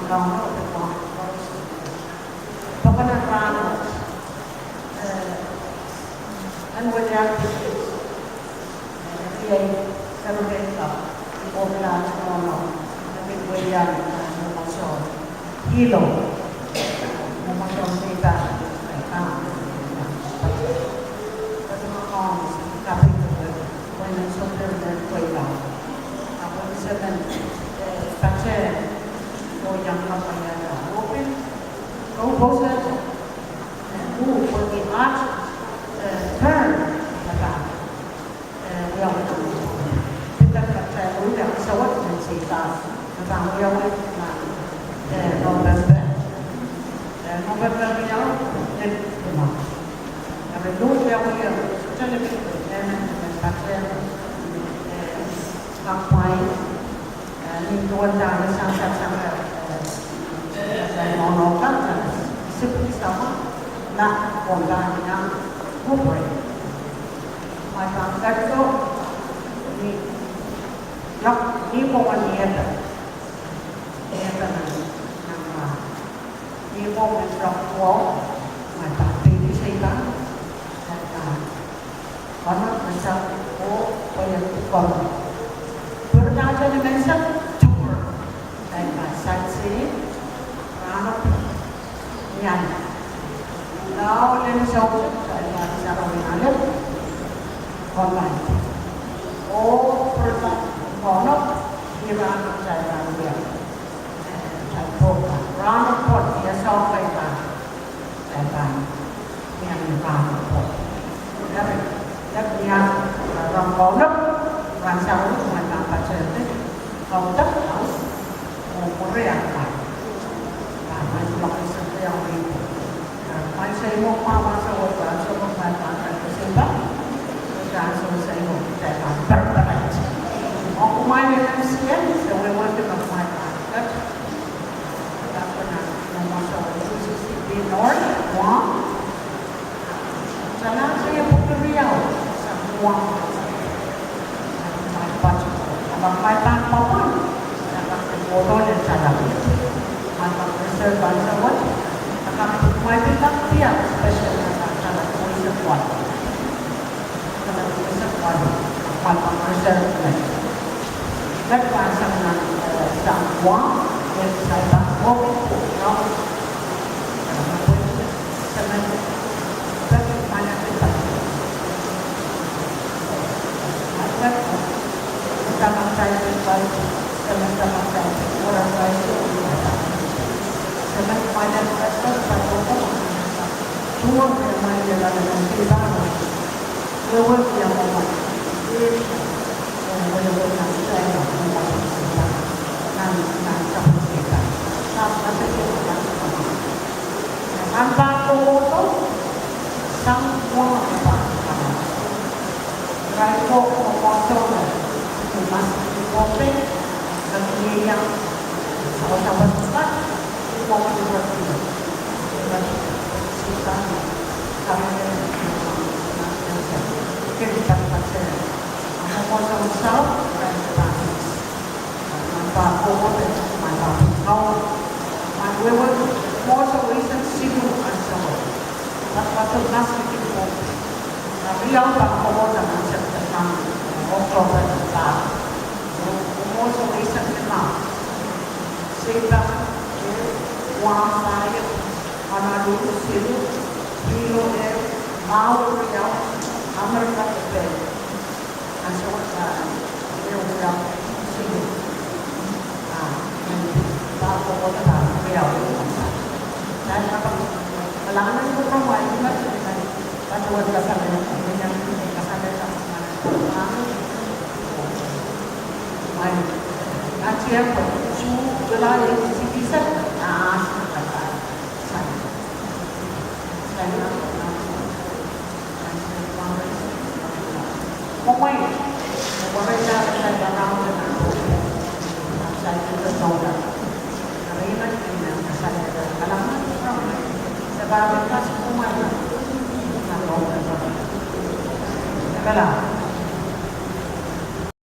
Rano, Pagkanan Rano, ano wala kaya karoon ka, ikaw na ano, nabigwayan na lumasyon, hilo, lumasyon sa iba, ay kami. Kasi mga kong, kapit ko, when I saw them, they're way down. Ako isa na, kasi, so yung kapayana, open, go boses, move for the arch, turn, kita kata udah pesawat dan cerita tentang yang November yang dan rumah. Tapi dulu yang jadi dan kata kapai ni tuan dah sangat dan monokan seperti sama nak orang yang corporate. Macam tu ni po ang niyata ni po ang drop may pagpili sa iba at ano nasa po pwede ko pero nasa naman sa tour dahil sightseeing yan now ulit sa dahil sa kawinalit online o Bonok, di Rano saya dia, saya buka. Rano pot dia sampai kan, saya yang Rano pot. Dari dia orang Bonok, orang Saudi macam apa saja, kau tak tahu, Korea kan, macam apa saja yang itu. Macam mau mama Saudi, macam mau macam sebab, jangan selesai mau saya berperan. Ako kumain ng siya, so we want to kumain agad. Tapos na, namasya ko yung Mississippi North, Guam. Sana saya pagkariyaw sa Guam. May budget ko. Abang may pangpapan, nakakimoto ng salamin. At mag-reserve ang sawat, may bitang tiyak, special na salamin sa Guam. Salamin sa Guam, mag-reserve na. Nagpasang ng San Juan, at sa ibang Bogotá, no? Sa bakit malapit pa? At bakit? Tamang tayo ng bago, tamang tayo, orang tayo, sa bakit malapit pa sa Bogotá, tuwag na may nila ng Pilipano, tuwag yung mga wala na saya ng kapusitan. Tapos ito ang bago ito, isang buwan na ba? Try ko kung paso na mas ikope, nagkiyang sa basbat, ito ang ito. Sita, kami kinipan pa sila. Ako sa South, Manpapo, Manpapo, Manwewe, mo sa isang sigo ang sawa. At patunas ikin po. Nabiyaw pa ako naman sa Tanang, October na ba. Mo sa isang lima. Sita, Juan tayo, Manalulu silo, Hilo Mau Riyaw, Amerika Tepel. Ang suot sa yung sige. Bago ko na lang, kaya ako yung dahil kapag kailangan ko pa wala yung patuwad ka sa mga kasama sa mga ay, at siya po, July 27,